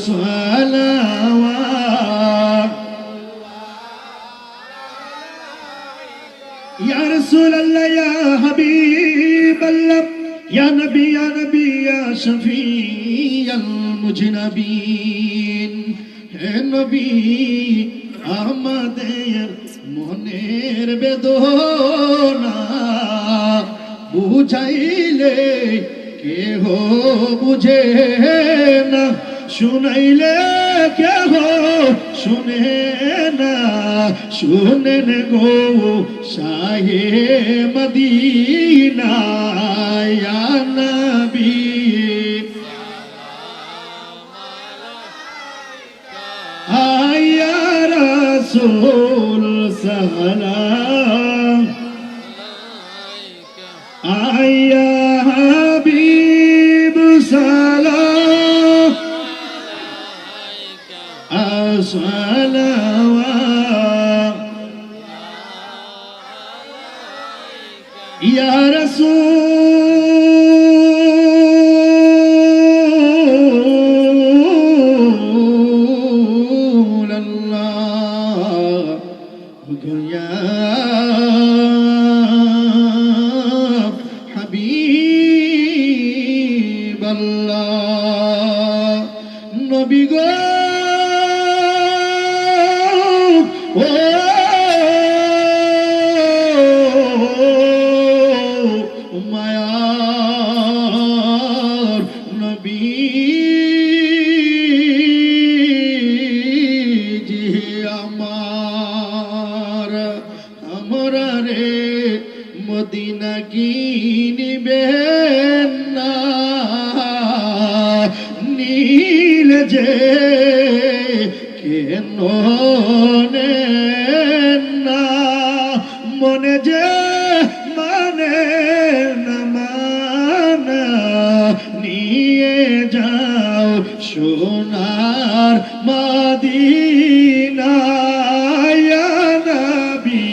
صلوات يا رسول الله يا حبيب الله يا نبي يا شفيع المجنبين হে নবী আমাদের মনের বেদনা বুঝাইলে কেহ বুঝে না শুনাইলে কেহ শুনে না শুনেন গো শাহে মদিনা ইয়া নবী আয়া রাসূল সালাম আয়া হাবিব সালাম الصلوات يا رسول الله يا حبيب الله نبي মায়ার নবীজি আমার আমরা রে মদিনা কি নিবেন না নীল যে কেন না মনে যে মানে না মানা নিয়ে যাও সোনার মদিনা ইয়া নবী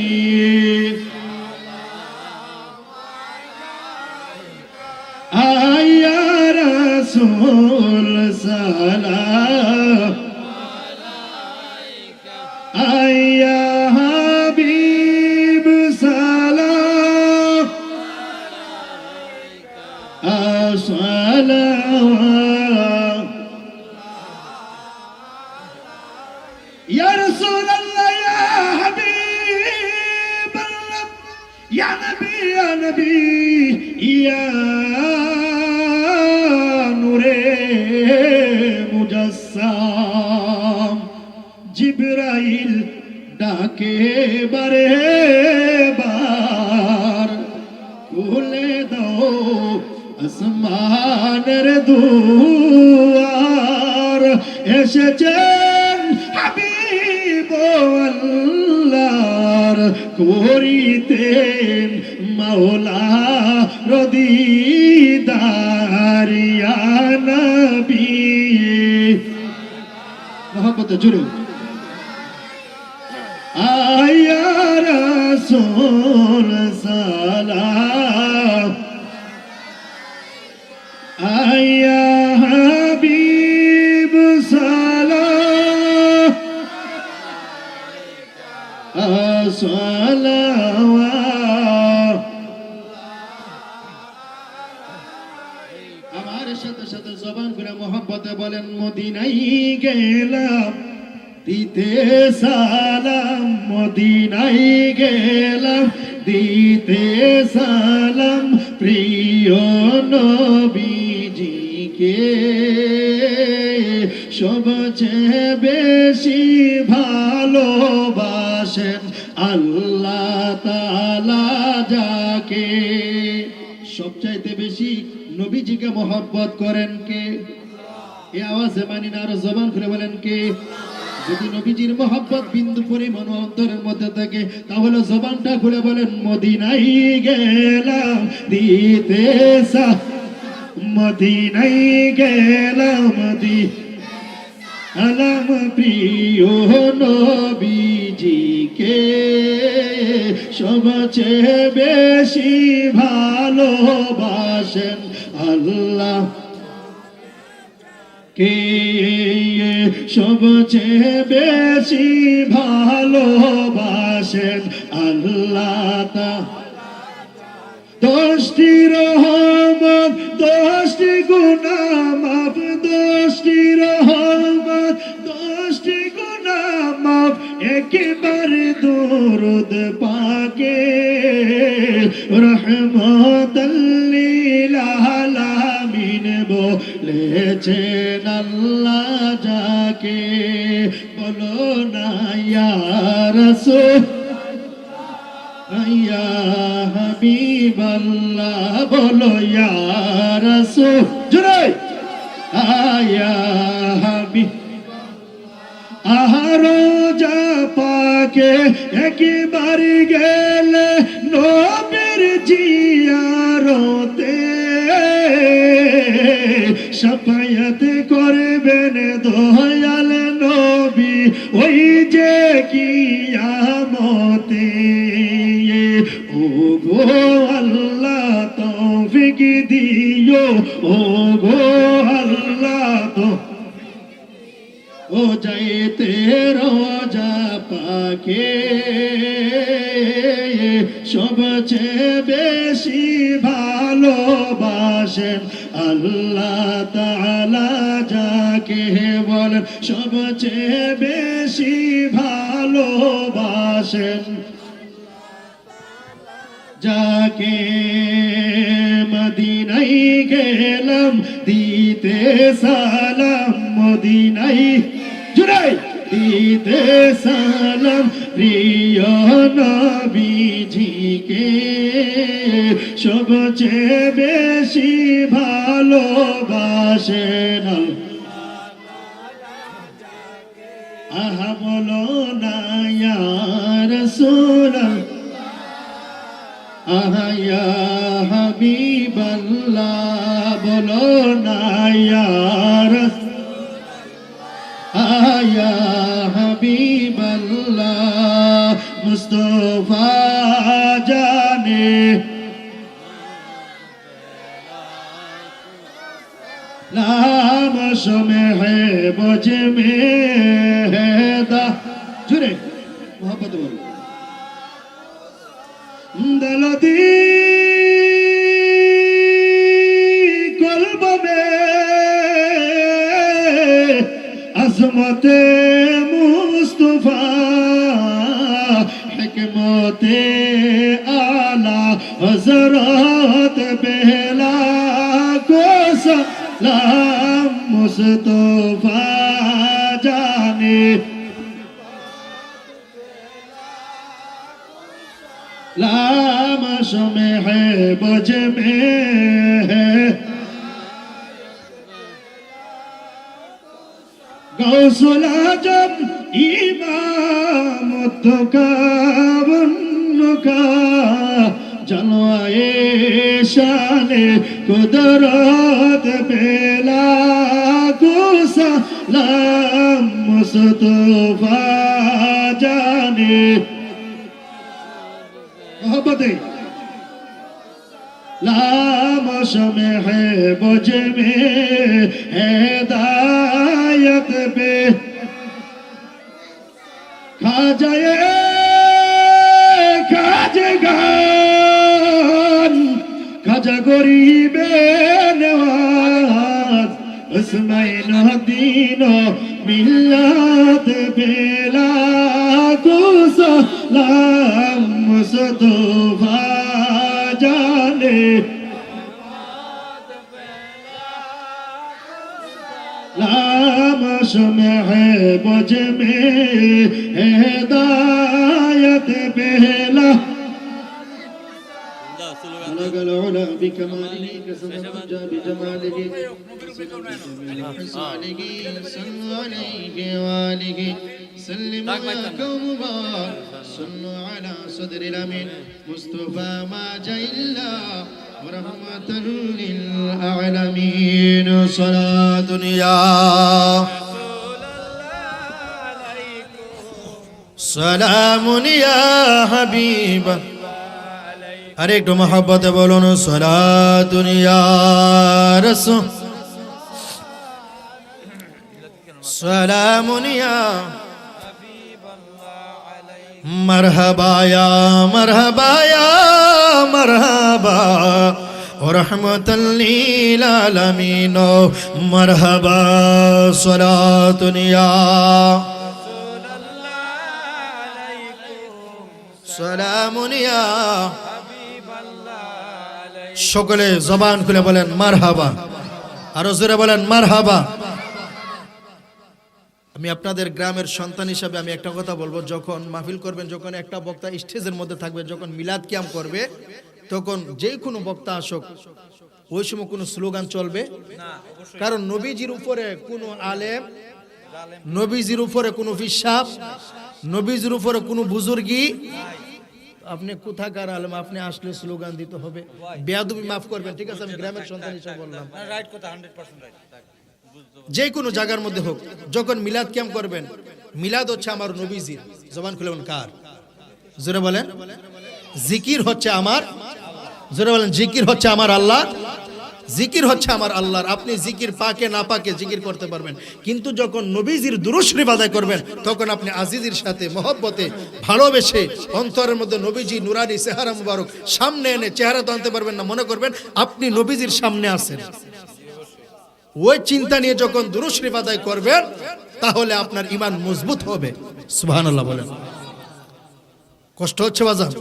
আয়া রাসূল সালাম আয়া হাবিব সালাম الصلوات يا رسول الله يا حبيب الله يا نبي يا نور مجسم জিবরাইল ডাকে বারে বার খুলে দাও আসমানের দুয়ার এসেছেন হাবিব আল্লাহর করিতেন মাওলা রদিদার ইয়া নবী মোহাম্মদ জুড়ে আয়া রাসূল সালাম আয়া হাবিব সালাম الصلوات আমার সাথে সাথে জবান করে মোহাম্মতে বলেন মদিনায় গেলাম দিতে সালাম মদিনায় গেলাম দিতে সালাম প্রিয় নবীজিকে সবচেয়ে বেশি ভালোবাসেন আল্লাহ তাআলা যাকে সবচাইতে বেশি নবীজিকে মহব্বত করেন কে এই আওয়াজে মানি না আরো জবান খুলে বলেন কে যদি নবীজির মহব্বত বিন্দু পরিমাণ অন্তরের মধ্যে থাকে তাহলে জবানটা খুলে বলেন মদিনায় গেলাম দিতে মদিনায় গেলাম আলাম প্রিয় নবীজিকে সবচেয়ে বেশি ভালোবাসেন আল্লাহ কে সবচেয়ে বেশি ভালোবাসেন আল্লাহ তাআলা। 10টি রহমত 10টি গুনাহ মাফ, 10টি রহমত 10টি গুনাহ মাফ, একবারে দরুদ পাকে রহমতাল লিল আলামিন বলেছেন আল্লাহ যাকে। বলো না ইয়া রাসূল ইয়া হাবিবাল্লাহ, বলো ইয়া রাসূল, জোরে ইয়া হাবিব। রোজা পাকে একবার গেলে নবীর জিয়ারতে শাফায়াত করবেন দয়াল নবী ওই যে কিয়ামতে। ও গো আল্লাহ তৌফিক দিও, ও গো আল্লাহ তো ও যাইতে রোজা পাকে সবচেয়ে বেশি ভালোবাসেন আল্লাহ তাআলা যাকে। বলেন সবচেয়ে বেশি ভালোবাসেন যাকে। মদিনায় গেলাম দিতে সালাম, মদিনায় জুড়াই দিতে সালাম প্রিয় নবীজিকে সবচেয়ে বেশি ভালোবাসেন আহা। বলো না ইয়া রাসূলুল্লাহ আহা ইয়া হাবিবাল্লাহ, বলো না ইয়া রাসূলুল্লাহ ইয়া হাবিবাল্লাহ। মুস্তাফা জানে নাম সমে বোঝ में दा जुरे मोहब्बत बोलो दलदी कल्ब में अजमत मुस्तफा हिकमत आला हजरत बेला को सलाम मुस्तफा जाने लाम शमे है बज में है गौसुल आजम इमाम का जलवाए शाने कुदरत बेला को सलाम मुस्तफा जाने मोहब्बत लाम शमे है बुझ में हिदायत पे खा जाए खाजगान खाजा गरीबे नवाज उसमैन दीनो मिल्लत बेला को सलाम मुस्तफा जाने लाम शमे है बुझ में हिदायत बेला بلغ العلا بكماله كسب الرجا بجماله حسانه صلوا عليه وآله سلموا يا قوم صلوا على صدر الأمين مصطفى ما جاء إلا ورحمة للعالمين صلاة يا سلام يا حبيب अरे एक मोहब्बत बोलो न सलातुन या रसूल সালামুন ইয়া মারহাবা ইয়া মারহাবা ইয়া মারহাবা রহমাতাল লিল আলামিন মারহাবা সালাতুন ইয়া সালামুন ইয়া সকলে জবান খুলে বলেন মারহাবা, আরো জোরে বলেন মারহাবা। আমি আপনাদের গ্রামের সন্তান হিসাবে আমি একটা কথা বলবো, যখন মাহফিল করবেন, যখন একটা বক্তা স্টেজের মধ্যে থাকবে, যখন মিলাদ কিয়াম করবে, তখন যে কোনো বক্তা আসুক ওই সময় কোনো স্লোগান চলবে না, কারণ নবীজির উপরে কোনো আলেম, নবীজির উপরে কোনো ফিসাব, নবীজির উপরে কোনো বুজুর্গি, আপনি কোথাকার আলেম, আপনি আসলে স্লোগান দিতে হবে। বেয়াদবি মাফ করবেন, ঠিক আছে? আমি গ্রামের সন্তান হিসেবে বললাম, রাইট কথা, 100% রাইট। যে কোনো জায়গার মধ্যে হোক, যখন মিলাদ কিয়াম করবেন, মিলাদ হচ্ছে আমার নবীজির, জবান খুলে বলেন কার? জোরে বলেন। জিকির হচ্ছে আমার, জোরে বলেন, জিকির হচ্ছে আমার আল্লাহ, জিকির হচ্ছে আমার আল্লাহর। আপনি জিকির পাকে না পাকে জিকির করতে পারবেন, কিন্তু যখন নবীজির দুরূদ শরীফ আদায় করবেন, তখন আপনি আজিজির সাথে মহব্বতে ভালোবেসে অন্তরের মধ্যে নবীজি নুরানি চেহারা মুবারক সামনে এনে চেহারা তো আনতে পারবেন না, মনে করবেন আপনি নবীজির সামনে আছেন। ওই চিন্তা নিয়ে যখন দুরূদ শরীফ আদায় করবেন, তাহলে আপনার ঈমান মজবুত হবে। সুবহানাল্লাহ বলেন। কষ্ট হচ্ছে বাজার?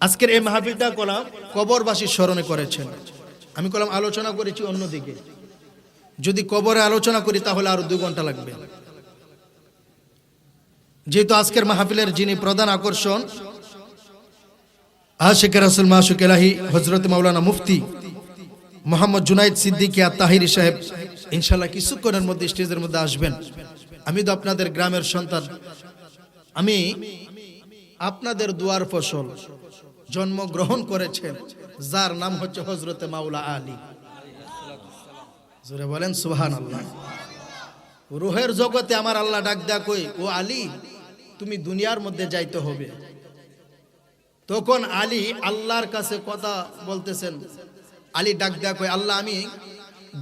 আজকের এই মাহফিলটা করলাম কবরবাসীর স্মরণে করেছেন, আমি করলাম আলোচনা করেছি অন্যদিকে। যদি কবরে আলোচনা করি তাহলে আরো 2 ঘন্টা লাগবে। যেহেতু আজকের মাহফিলের যিনি প্রধান আকর্ষণ, আশিকে রাসূল মাশুক ইলাহি হযরত মাওলানা মুফতি মোহাম্মদ জুনাইদ সিদ্দিকী আত-তাহিরি সাহেব ইনশাআল্লাহ কিছুক্ষণের মধ্যে স্টেজের মধ্যে আসবেন। আমি তো আপনাদের গ্রামের সন্তান, আমি আপনাদের দুয়ার ফসল, জন্মগ্রহণ করেছেন যার নাম হচ্ছে হযরতে মাওলা আলী। জোরে বলেন সুবহানাল্লাহ। রূহের জগতে আমার আল্লাহ ডাক দেয়া কই, ও আলী তুমি দুনিয়ার মধ্যে যাইতে হবে। তখন আলী আল্লাহর কাছে কথা বলতেছেন, আলী ডাক দেয়া কই, আল্লাহ আমি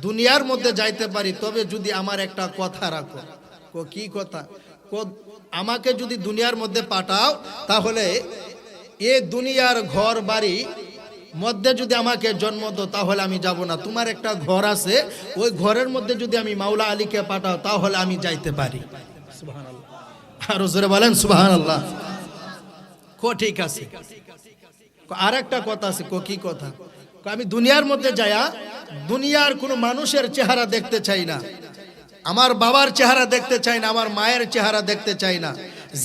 দুনিয়ার মধ্যে যাইতে পারি, তবে যদি আমার একটা কথা রাখো। কি কথা? আমাকে যদি দুনিয়ার মধ্যে পাঠাও, তাহলে এ দুনিয়ার ঘর বাড়ি মধ্যে যদি আমাকে জন্ম দাও, তাহলে আমি যাব না। তোমার একটা ঘর আছে, ওই ঘরের মধ্যে যদি আমি মাওলা আলীকে পাঠাও, তাহলে আমি যাইতে পারি। সুবহানাল্লাহ, আরো জোরে বলেন সুবহানাল্লাহ। ঠিক আছে। আর একটা কথা আছে। কি কথা? আমি দুনিয়ার মধ্যে যায়া দুনিয়ার কোনো মানুষের চেহারা দেখতে চাই না, আমার বাবার চেহারা দেখতে চাই না, আমার মায়ের চেহারা দেখতে চাই না।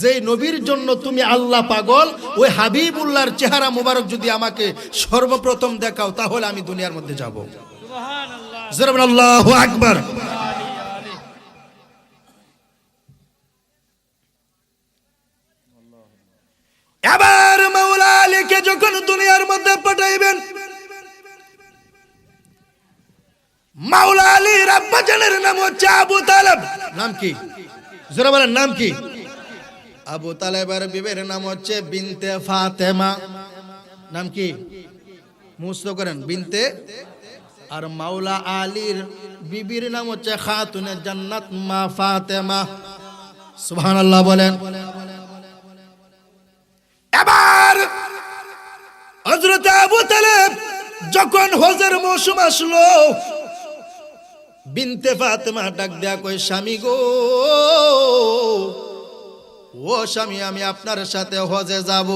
যে নবীর জন্য তুমি আল্লাহ পাগল, ওই হাবিবুল্লাহর চেহারা মুবারক যদি আমাকে সর্বপ্রথম দেখাও, তাহলে আমি দুনিয়ার মধ্যে যাব। সুবহানাল্লাহ, জোরে বলেন আল্লাহু আকবার। এবার মাওলা আলীকে যখন দুনিয়ার মধ্যে পাঠাইবেন, মাওলা আলীর আব্বা জানের নাম হচ্ছে আবু তালেব। নাম কি? জোরে বলেন, নাম কি? আবু তালেবের বিবির নাম হচ্ছে বিনতে ফাতেমা। নাম কি? মুখস্থ করেন, বিনতে। আর মাওলা আলীর বিবির নাম হচ্ছে খাতুনে জান্নাত মা ফাতেমা। সুবহানাল্লাহ বলেন। এবার হযরত আবু তালেব যখন হজের মৌসুম আসলো, বিনতে ফাতেমা ডাক দেয়া কই, স্বামী গো, ও স্বামী, আমি আপনার সাথে হজে যাব।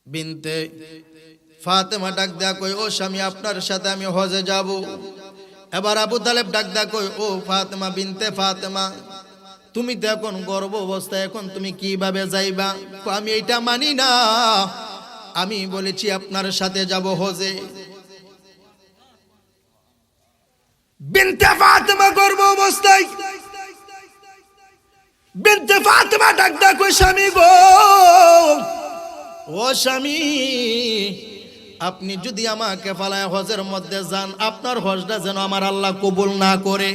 বিনতে ফাতেমা ডাক দেয়া কই, ও স্বামী, আপনার সাথে আমি হজে যাব। এবার আবু তালেব ডাক দেয়া কই, ও ফাতেমা, বিনতে ফাতেমা, তুমি তো এখন গর্ভ অবস্থায়, এখন তুমি কিভাবে যাইবা? আমি এটা মানি না, আমি বলেছি আপনার সাথে যাব হজে। বিনতে ফাতেমা গর্ভ অবস্থায়, বিনতে ফাতেমা ডাক দেয়া কই, স্বামী গো, ও স্বামী, আপনি যদি আমাকে ফালায় হজের মধ্যে যান, আপনার হজটা যেন আমার আল্লাহ কবুল না করে।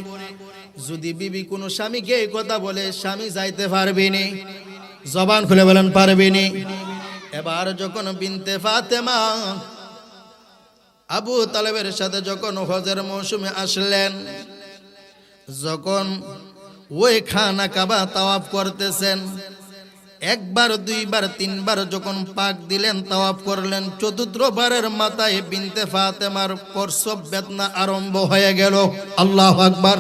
যদি বিবি কোনো স্বামীকে এই কথা বলে, স্বামী যাইতে পারবে না। জবান খুলে বলেন, পারবে না। এবার যখন বিনতে ফাতেমা আবু তালেবের সাথে যখন হজের মৌসুমে আসলেন, যখন ওই খানা কাবা তাওয়াফ করতেছেন, একবার দুইবার তিনবার যখন পাক দিলেন, তাওয়াফ করলেন, চতুর্থবারের মাথায় বিনতে ফাতেমার প্রসব বেদনা আরম্ভ হয়ে গেল। আল্লাহু আকবার,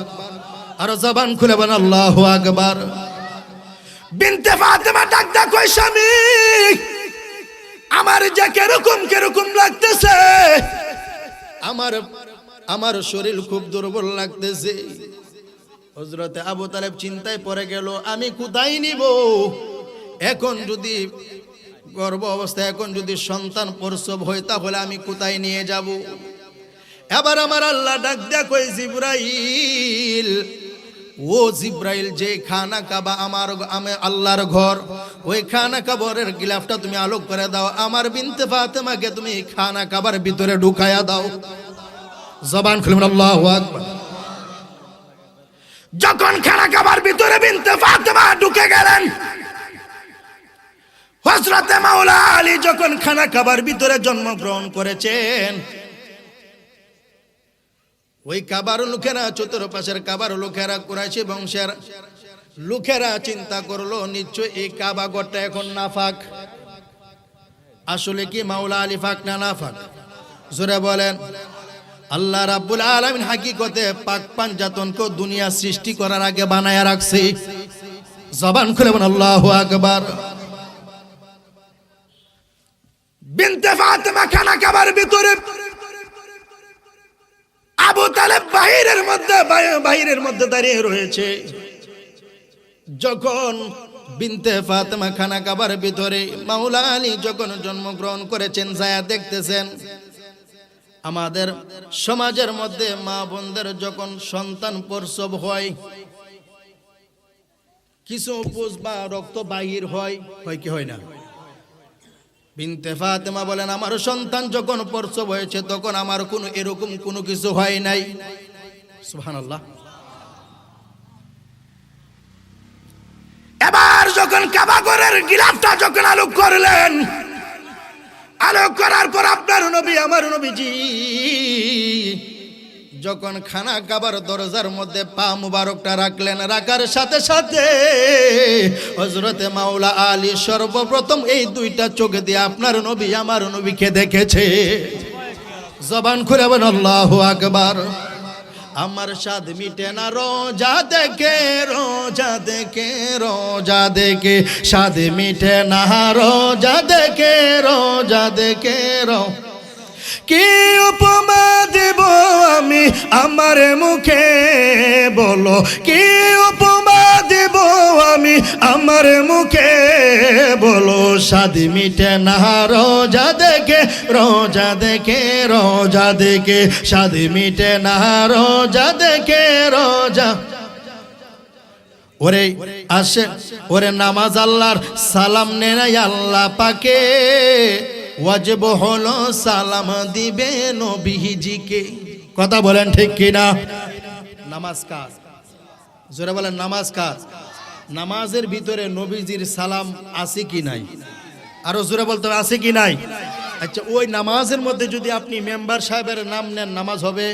আর জবান খুলে বলেন আল্লাহু আকবার। বিনতে ফাতেমা ডাক ডাক কই, স্বামী আমার যে কেরকম লাগতেছে, আমার শরীর খুব দুর্বল লাগতেছে। হযরতে আবু তালেব চিন্তায় পড়ে গেল, আমি কোথায় নিব? এখন যদি গর্ভ অবস্থায় এখন যদি সন্তান প্রসব হয়, তাহলে আমি কোথায় নিয়ে যাব? এবার আমার আল্লাহ ডাক দেয়া কই, জিবরাইল, ও জিবরাইল, যে খানা কাবা আমি আল্লাহর ঘর, ওই খানা কাবরের গিলাফটা তুমি আলোক করে দাও, আমার বিনতে ফাতেমাকে তুমি খানা কাবার ভিতরে ঢুকায়া দাও। জবান খুলে আল্লাহু আকবার। যখন খানা কাবার ভিতরে বিনতে ফাতেমা ঢুকে গেলেন, হযরতে মাওলা আলী যখন খানা কাবার ভিতরে জন্মগ্রহণ করেছেন, ওই কাবার লোকেরা, চতুর্পাশের কাবার লোকেরা, কুরাইশি বংশের লোকেরা চিন্তা করলো, নিশ্চয় এই কাবা ঘরটা এখন নাফাক। আসলে কি মাওলা আলী ফাক না নাফাক? জোরে বলেন। আল্লাহ রাব্বুল আলামিন হাকিকতে পাক পাঞ্জাতনকে দুনিয়া সৃষ্টি করার আগে বানায়া রাখছে। জবান খুলে বলেন আল্লাহু আকবার। বিনতে ফাতেমা খানা কাবার ভিতরে, আবু তালেব বাহিরের মধ্যে দাঁড়িয়ে রয়েছে। যখন বিনতে ফাতেমা খানা কাবার ভিতরে, মাওলা আলী যখন জন্মগ্রহণ করেছেন, যায়া দেখতেছেন আমাদের সমাজের মধ্যে মা বোনদের যখন সন্তান প্রসব হয়, কিছু পুষ বা রক্ত বাহির হয় কি হয় না? বিনতে ফাতেমা বলেন, আমার সন্তান যখন প্রসব হয়েছে তখন আমার কোনো এরকম কোনো কিছু হয় নাই। সুবহানাল্লাহ। এবার যখন কাবা ঘরের গিলাফটা যখন আলোক করলেন, আলোক করার পর আপনার নবী, আমার নবীজি যখন খানা কাবার দরজার মধ্যে পা মুবারকটা রাখলেন, রাখার সাথে সাথে হযরতে মাওলা আলী সর্বপ্রথম এই দুইটা চোখ দিয়ে আপনার নবী আমার নবীকে দেখেছে। জবান খুলে বলেন আল্লাহু আকবার। আমার স্বাদ মিটে না রোজা দেখে, রোজা দেখে, রোজা দেখে, স্বাদ মিটে না রোজা দেখে, রোজা দেখে। কি উপমা দেব আমি আমার মুখে, বলো কি উপমা দেব আমি আমার মুখে, বলো স্বাদ মিটে না রোজা দেখে, রোজা দেখে, রোজা দেখে, স্বাদ মিটে না রোজা দেখে, রোজা। ওরে আসে, ওরে নামাজ আল্লাহর সালাম নেয় আল্লাহ পাকে, ওয়াজিব হলো সালাম দিবে নবীজিকে। কথা বলেন ঠিক কিনা? নামাজ কাজ, জোরে বলেন নামাজ কাজ। নামাজের ভিতরে নবীজির সালাম আছে কি নাই? আরো জোরে বলতে আছে কি নাই? আচ্ছা, ওই নামাজের মধ্যে যদি আপনি মেম্বার সাহেবের নাম নেন, নামাজ হবে?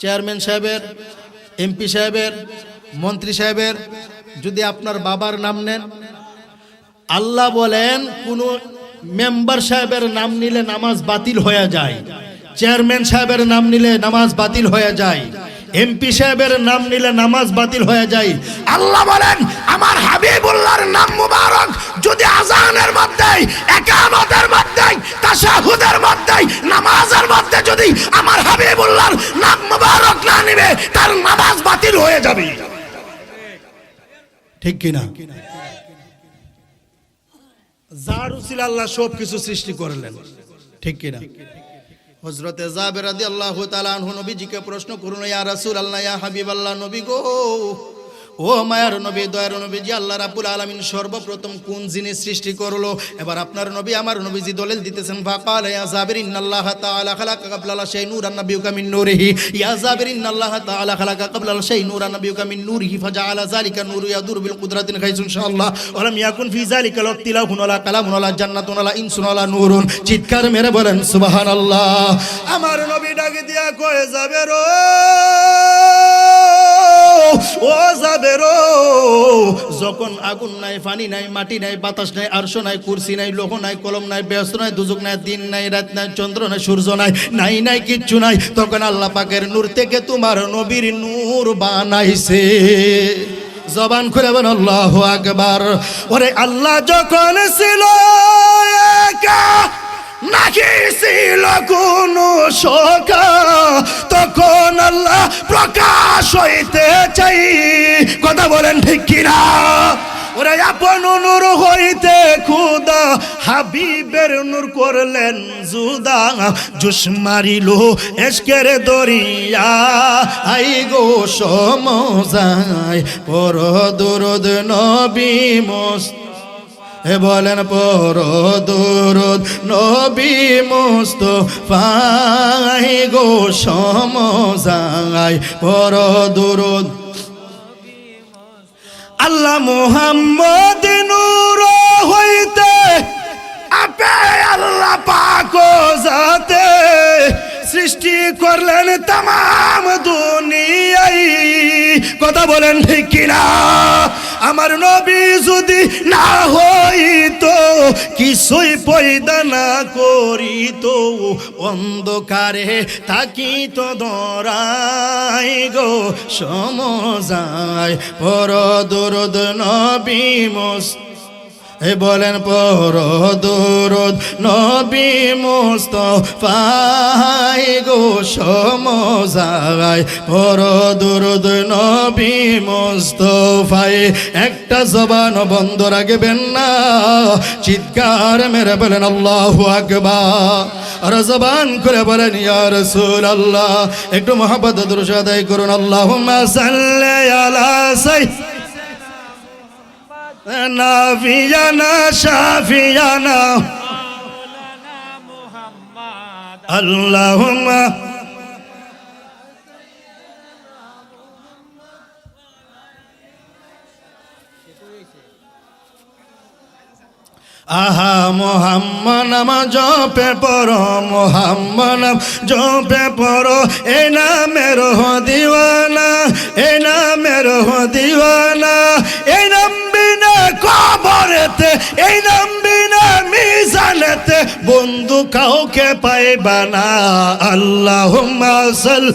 চেয়ারম্যান সাহেবের, এমপি সাহেবের, মন্ত্রী সাহেবের, যদি আপনার বাবার নাম নেন, আল্লাহ বলেন কোন মেম্বার সাহেবের নাম নিলে নামাজ বাতিল হয়ে যায়, চেয়ারম্যান সাহেবের নাম নিলে নামাজ বাতিল হয়ে যায়, এমপি সাহেবের নাম নিলে নামাজ বাতিল হয়ে যায়। আল্লাহ বলেন আমার হাবিবুল্লাহর নাম মুবারক যদি আযানের মধ্যে, ইকামতের মধ্যে, তাশাহুদের মধ্যে, নামাজের মধ্যে যদি আমার হাবিবুল্লাহর নাম মুবারক না নিবে, তার নামাজ বাতিল হয়ে যাবে। ঠিক কিনা? যার উসিলা আল্লাহ সব কিছু সৃষ্টি করলেন। ঠিক কিনা? হযরতে জাবের রাদিয়াল্লাহু তাআলা আনহু নবীজিকে প্রশ্ন করলেন, ইয়া রাসূলুল্লাহ, ইয়া হাবিবাল্লাহ, নবী গো, ও মায়ার নবী, দয়ার নবীজি, আল্লাহ রাব্বুল আলামিন সর্বপ্রথম কোন জিনিস সৃষ্টি করলো? এবার আপনার নবী আমার নবীজি দলিল দিতেছেন, ফাকালা ইয়া জাবির ইন্নাল্লাহা তাআলা খালাকা ক্বাবলা শাইইন নূরান নাবিয়্যুকা মিন নূরিহি, ইয়া জাবির ইন্নাল্লাহা তাআলা খালাকা ক্বাবলা শাইইন নূরান নাবিয়্যুকা মিন নূরিহি ফাজাআলা যালিকা নূরু ইয়াদুরু বিল কুদরাতিন গায়সু ইনশাআল্লাহ ওয়া লাম ইয়াকুন ফি যালিকা লাতিলাহুন ওয়ালা কালামুন ওয়ালা জান্নাতুন ওয়ালা ইনসুন ওয়ালা নূরুন। চিৎকার মেরে বলেন সুবহানাল্লাহ। আমার নবী ডাকে দিয়া কয়ে জাবের, ও জাবের, যখন আগুন নাই, পানি নাই, মাটি নাই, বাতাস নাই, আরশ নাই, কুরসি নাই, লৌহ নাই, কলম নাই, বেহেশত নাই, দুজক নাই, দিন নাই, রাত নাই, চন্দ্র নাই, সূর্য নাই, নাই কিচ্ছু নাই, তখন আল্লাহ পাকের নূর থেকে তোমার নবীর নূর বানাইছে। জবান খুলে বলেন আল্লাহু আকবার। ওরে আল্লাহ যখন ছিল একা, নাকি ছিল কোন শোকা, তখন আল্লাহ প্রকাশ হইতে চাই। কথা বলেন ঠিক কিনা? ওরে আপন নূর হইতে খুদা হাবিবের নূর করলেন জুদা, জুস মারিল এশকের দরিয়া, আই গো সমজায় পর দুরুদ নবী মুস্তাফা, বলেন পর দুরুদ নবী মুস্তাফা, গো সমজায় পর দুরুদ। আল্লাহ মুহাম্মদ নূর হইতে আপে আল্লাহ পাক জাতে সৃষ্টি করলেন তামাম দুনিয়ায়। কথা বলেন ঠিক কিনা? আমার নবী যদি না হইতো, কিছুই পয়দা না করিতো, অন্ধকারে থাকিত দরাই গো সমজায় পর দুরুদ নবী মুস্তাফা, বলেন পর দুরুদ নবী মুস্তাফা, গো সমজায় পর দুরুদ নবী মুস্তাফা। একটা জবান বন্ধ রাখবেন না, চিৎকার মেরে বলেন আল্লাহু আকবার। আর জবান করে বলেন ইয়া রাসূলুল্লাহ। একটু মুহাব্বত দুরূদ আদায় করুন। আল্লাহুম্মা সাল্লি আলা সাইয়্যিদিনা নাবিয়ানা শাফিয়ানা আল্লাহুম্মা আহা মোহাম্মদ নাম জপে পড়ো, মোহাম্মদ নাম জপে পড়ো, এই নামের দিওয়ানা, এই নামের দিওয়ানা, এই নাম বিনা কবরেতে, এই নাম বিনা মিজানেতে বন্ধু কাউকে পাইবা না। আল্লাহুম্মা সাল্লি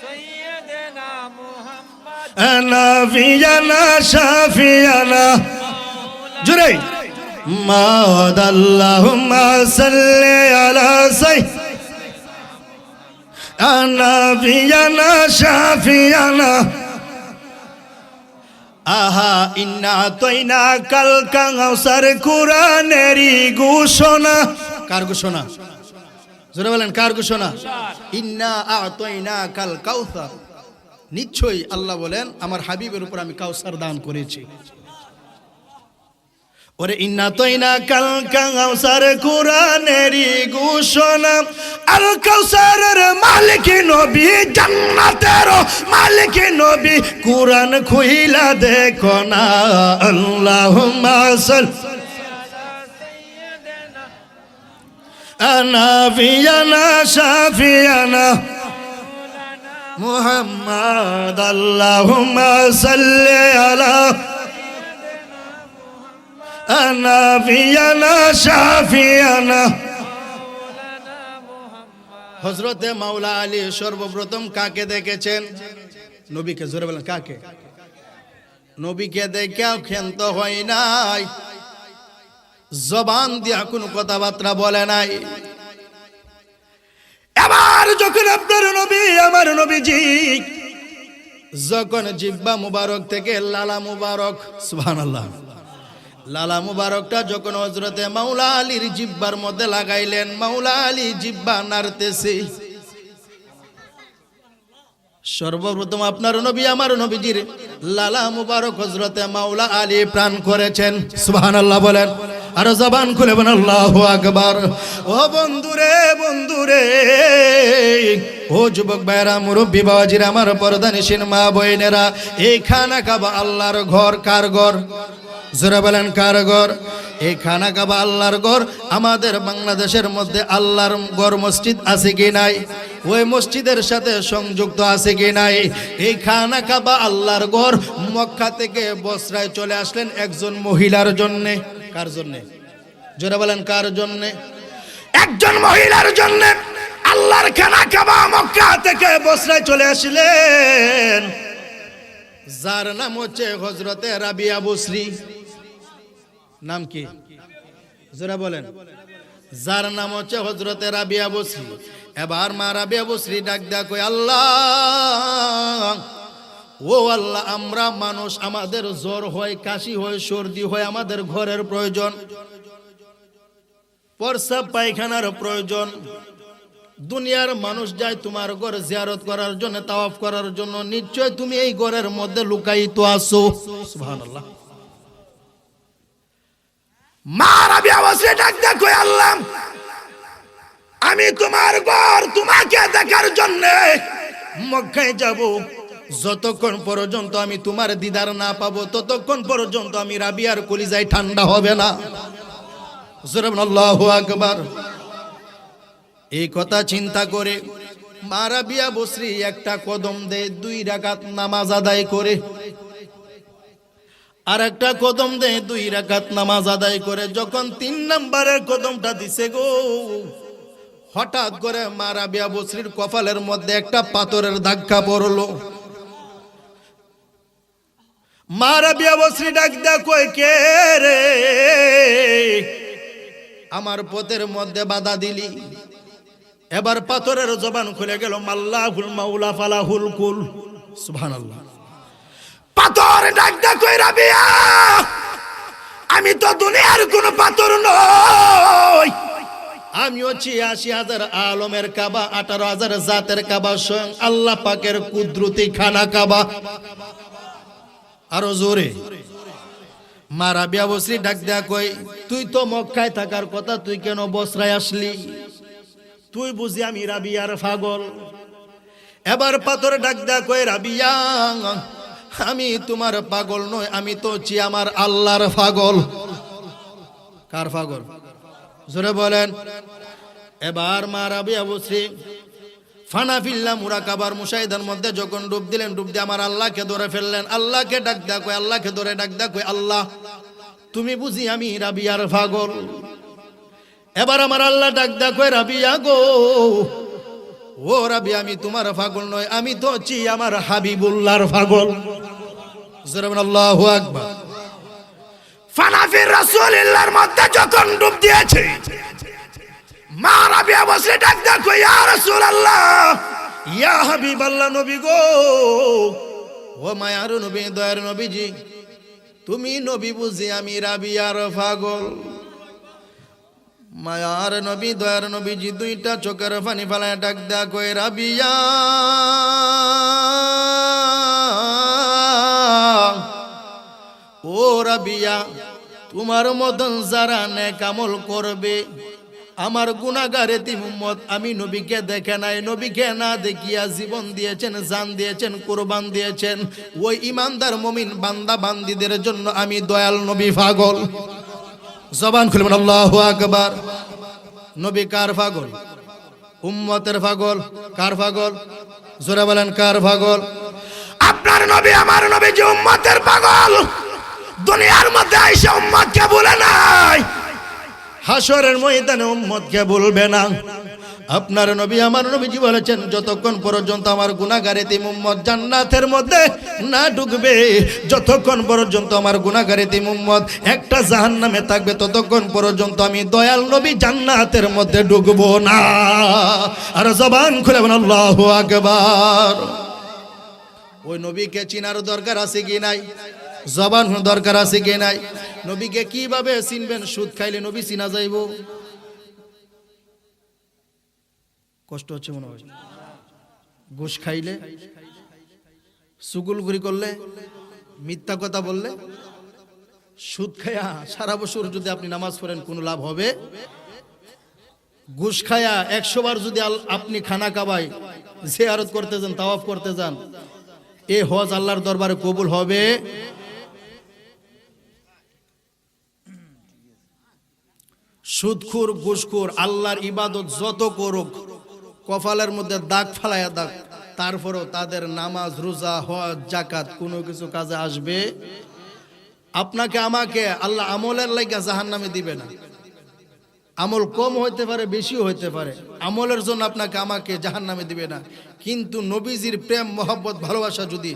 সাইয়্যিদিনা মুহাম্মদ নাবিয়ানা শাফিয়ানা, জুরে মাওদ। আল্লাহুম্মা সাল্লি আলা সাইয়্যিদিনা নাবিয়ানা শাফিয়ানা। আহা ইন্না আতাইনা কাল কাউসার, কুরআনেরই ঘোষণা। কার ঘোষণা? জোরে বলেন কার ঘোষণা? ইন্না আতাইনা কাল কাউসার, নিশ্চয়ই আল্লাহ বলেন আমার হাবিবের উপর আমি কাউসার দান করেছি। ওরে ইন্না তাইনা কাল কাউসার, কুরআনেরই ঘোষণা। আল কাউসারের মালিক নবী, জান্নাতের মালিক নবী, কুরআন খুইলা দেখো না। আল্লাহুম্মা সাল্লি নাবিয়ানা শাফিয়ানা মুহাম্মদ। আল্লাহুম্মা সাল্লি আলা নাবিয়ানা শাফিয়ানা। হযরতে মাওলা আলী সর্বপ্রথম কাকে দেখেছেন? নবীকে। জোরে বলেন কাকে? নবীকে দেখেও ক্ষান্ত হয় নাই, জবান দিয়া কোনো কথাবার্তা বলে নাই। এবার যখন আপনার নবী আমার নবীজি যখন জিহ্বা মুবারক থেকে লালা মুবারক, সুবহানাল্লাহ, লালা মুবারকটা যখন হযরতে মাওলা আলীর জিহ্বার মধ্যে লাগাইলেন, মাওলা আলী জিহ্বা নাড়তেছে। সর্বপ্রথম আপনার নবী আমার নবীজির লালা মুবারক হযরতে মাওলা আলী প্রাণ করেছেন। সুবহানাল্লাহ বলেন, আর জবান খুলে বলেন আল্লাহু আকবার। ও বন্ধুরে বন্ধুরে, ও যুবক ভাইরা, মুরব্বী বাবাজিরা, আমার পর্দানিশীন মা বোনেরা, এই খানা কাবা আল্লাহর ঘর। কার ঘর? জোরে বলেন কার ঘর? এই খানা কাবা আল্লাহর ঘর। আমাদের বাংলাদেশের মধ্যে আল্লাহর ঘর মসজিদ আছে কি নাই? ওই মসজিদের সাথে সংযুক্ত আছে কি নাই? এই খানা কাবা আল্লাহর ঘর। মক্কা থেকে বসরায় চলে আসলেন একজন মহিলার জন্যে। কার জন্যে? জোরে বলেন কার জন্যে? একজন মহিলার জন্যে আল্লাহর খানা কাবা মক্কা থেকে বসরায় চলে আসলেন, যার নাম হচ্ছে হযরতে রাবিয়া বসরি। নাম কি? জোরে বলেন। যার নাম হচ্ছে হযরতে রাবিয়া বসরি। এবার মা রাবিয়া বসরি ডাক দেয়া কই, আল্লাহ, ও আল্লাহ, আমরা মানুষ, আমাদের জ্বর হয়, কাশি হয়, সর্দি হয়, আমাদের ঘরের প্রয়োজন, প্রস্রাব পায়খানার প্রয়োজন। দুনিয়ার মানুষ যায় তোমার ঘর জিয়ারত করার জন্য, তাওয়াফ করার জন্য। নিশ্চয় তুমি এই ঘরের মধ্যে লুকায়িত আছো। সুবহানাল্লাহ। মা রাবিয়া বসরি ডাক দেয়া কই, আল্লাহ, আমি তোমার ঘর তোমাকে দেখার জন্য মক্কায় যাব। যতক্ষণ পর্যন্ত আমি তোমার দিদার না পাবো, ততক্ষণ পর্যন্ত আমি রাবিয়ার কলিজায় ঠান্ডা হবে না। জোরে বলেন আল্লাহু আকবার। এই কথা চিন্তা করে মা রাবিয়া বসরি একটা কদম দেয়, 2 রাকাত নামাজ আদায় করে। আর একটা কদম দেয়, 2 রাকাত নামাজ আদায় করে। যখন 3 নম্বরের কদমটা দিছে গো, হঠাৎ করে মা রাবিয়া বসরির কপালের মধ্যে একটা পাথরের ধাক্কা পড়লো। মা রাবিয়া বসরি ডাক দেয়া কই, কে রে? আমার পথের মধ্যে বাধা দিলি। এবার পাথরের জবান খুলে গেল, মাল্লাহুল মাওলা ফালাহুল কুল। সুবহানাল্লাহ। পাথর ডাক দেয়া কই, রাবিয়া, আমি তো দুনিয়ার কোন পাথর নই, আমি হচ্ছি 80,000 আলমের কাবা, 18,000 জাতের কাবা, স্বয়ং আল্লাহ পাকের কুদরতি খানা কাবা। আরো জোরে। মা রাবিয়া বসরি ডাক দেয়া কই, তুই তো মক্কায় থাকার কথা, তুই কেন বসরায় আসলি? তুই বুঝি আমি রাবিয়ার পাগল? এবার পাথর ডাক দেয়া কই, রাবিয়া, আমি তোমার পাগল নই, আমি তো হচ্ছি আমার আল্লাহর পাগল। কার পাগল? জোরে বলেন। এবার মা রাবিয়া বসরি ফানাফিল্লা মুরাকাবার মুশাহিদার মধ্যে যখন ডুব দিলেন, ডুব দিয়ে আমার আল্লাহকে ধরে ফেললেন। আল্লাহকে ডাক দেয়া কই, আল্লাহকে ধরে ডাক দেয়া কই, আল্লাহ, তুমি বুঝি আমি রাবিয়ার পাগল? এবার আমার আল্লাহ ডাক দেয়া কই, রাবিয়া গো, ও রাবিয়া, আমি তোমার পাগল নয়, আমি তো হচ্ছি আমার হাবিবুল্লাহর পাগল। জোরে বলেন আল্লাহু আকবার। ফানাফির রাসূলুল্লাহর মধ্যে যখন ডুব দিয়েছে, মা রাবিয়া বসরি ডাক দেয়া কই, ইয়া রাসূলুল্লাহ, ইয়া হাবিবাল্লাহ, নবী গো, ও মায়ার নবী, দয়ার নবীজি, তুমি নবী বুঝি আমি রাবিয়ার পাগল? মায়ার নবী, দয়ার নবীজি 2টা চোখের পানি ফেলায় ডাক দেয়া কই, রাবিয়া, ও রাবিয়া, তোমার মতন যারা নেক আমল করবে, আমার গুনাহগার এতিম উম্মত, আমি নবীকে দেখে নাই, নবীকে না দেখিয়া জীবন দিয়েছেন, জান দিয়েছেন, কুরবান দিয়েছেন। ওই ইমানদার মুমিন বান্দা বান্দীদের জন্য আমি দয়াল নবী পাগল। জবান খুলে বলেন আল্লাহু আকবার। নবী কার পাগল? উম্মতের পাগল। কার পাগল? জোরে বলেন কার পাগল? আপনার নবী, আমার নবী যে উম্মতের পাগল। দুনিয়ার মধ্যে আইসা উম্মতকে বলে নাই, হাসরের ময়দানে উম্মতকে বলবে না। আপনার নবী, আমার নবীজি বলেছেন, যতক্ষণ পর্যন্ত আমার গুনাহগার এতিম উম্মত জান্নাতের মধ্যে না ঢুকবে, যতক্ষণ পর্যন্ত আমার গুনাহগার এতিম উম্মত একটা জাহান্নামে থাকবে, ততক্ষণ পর্যন্ত আমি দয়াল নবী জান্নাতের মধ্যে ঢুকবো না। আর জবান খুলে বলেন আল্লাহু আকবার। ওই নবীকে চিনার দরকার আছে কি নাই? জবান দরকার আছে কি নাই? নবীকে কিভাবে চিনবেন? সুদ খাইলে নবী চিনা যাইব? কষ্ট হচ্ছে মনে হয়। ঘুষ খাইলে সুগুলগুড়ি করলে, মিথ্যা কথা বললে, সুদ খায়া সারা বছর যদি আপনি নামাজ পড়েন কোনো লাভ হবে? ঘুষ খায়া 100 বার যদি আপনি খানা কাবায় জিয়ারত করতে যান, তাওয়াফ করতে যান, এ হজ আল্লাহর দরবারে কবুল হবে? সুদখোর ঘুষখোর আল্লাহর ইবাদত যত করুক, কপালের মধ্যে দাগ ফালায়া দাগ, তারপরেও তাদের নামাজ রোজা হজ জাকাত কোনো কিছু কাজে আসবে? আপনাকে আমাকে আল্লাহ আমলের লাইগা জাহান্নামে দিবে না। আমল কম হইতে পারে, বেশিও হইতে পারে, আমলের জন্য আপনাকে আমাকে জাহান্নামে দিবে না। কিন্তু নবীজির প্রেম মহব্বত ভালোবাসা যদি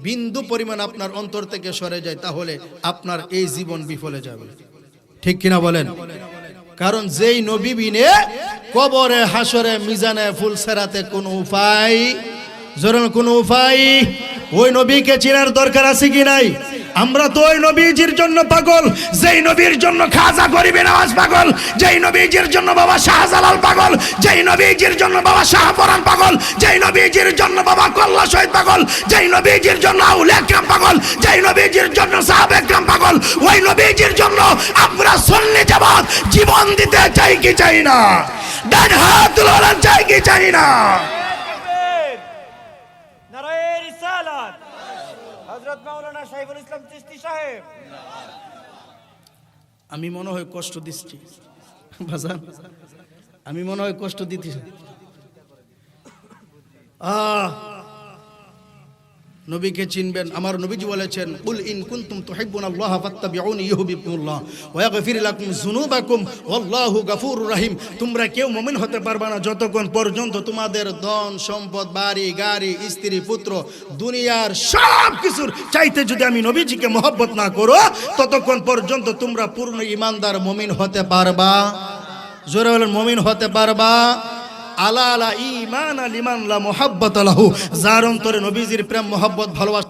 বিন্দু পরিমাণ আপনার অন্তর থেকে সরে যায়, তাহলে আপনার এই জীবন বিফলে যাবে। ঠিক কিনা বলেন? কারণ যেই নবী বিনে কবরে হাসরে মিজানে ফুলসেরাতে কোনো উপায়, জোরান কোনো উপায়, ওই নবীকে চেনার দরকার আছে কি নাই? আমরা তো ওই নবীজির জন্য পাগল, যেই নবীর জন্য খাজা গরিবে নওয়াজ পাগল, যেই নবীজির জন্য বাবা শাহজালাল পাগল, যেই নবীজির জন্য বাবা শাহপরান পাগল, যেই নবীজির জন্য বাবা কল্লা শহীদ পাগল, যেই নবীজির জন্য আউলিয়া একরাম পাগল, যেই নবীজির জন্য সাহাবা একরাম পাগল, ওই নবীজির জন্য আমরা সুন্নি জামাত জীবন দিতে চাই কি চাই না? ডান হাত তুলে চাই কি চাই না? নারায়ে রিসালাত হযরত মাওলানা শাইখুল ইসলাম চিশতি সাহেব। আমি মনে হয় কষ্ট দিচ্ছি বাজান, আমি মনে হয় কষ্ট দিতেছি। নবীকে চিনবেন। আমার নবীজি বলেছেন, কুল ইন কুনতুম তুহিব্বুনাল্লাহ ফাত্তাবিউনি ইউহিব্বুকুমুল্লাহ ওয়া ইয়াগফির লাকুম যুনুবাকুম ওয়াল্লাহু গফুরুর রহিম। তোমরা কেউ মুমিন হতে পারবে না যতক্ষণ পর্যন্ত তোমাদের ধন সম্পদ, বাড়ি গাড়ি, স্ত্রী পুত্র, দুনিয়ার সব কিছুর চাইতে যদি আমি নবীজিকে মহব্বত না করো, ততক্ষণ পর্যন্ত তোমরা পূর্ণ ঈমানদার মুমিন হতে পারবা। জোরে বলেন, মুমিন হতে পারবা। আলা লা ঈমান লিমান লা মুহাব্বাতা লাহু, যার অন্তরে নবীজির প্রেম মহব্বত ভালোবাসা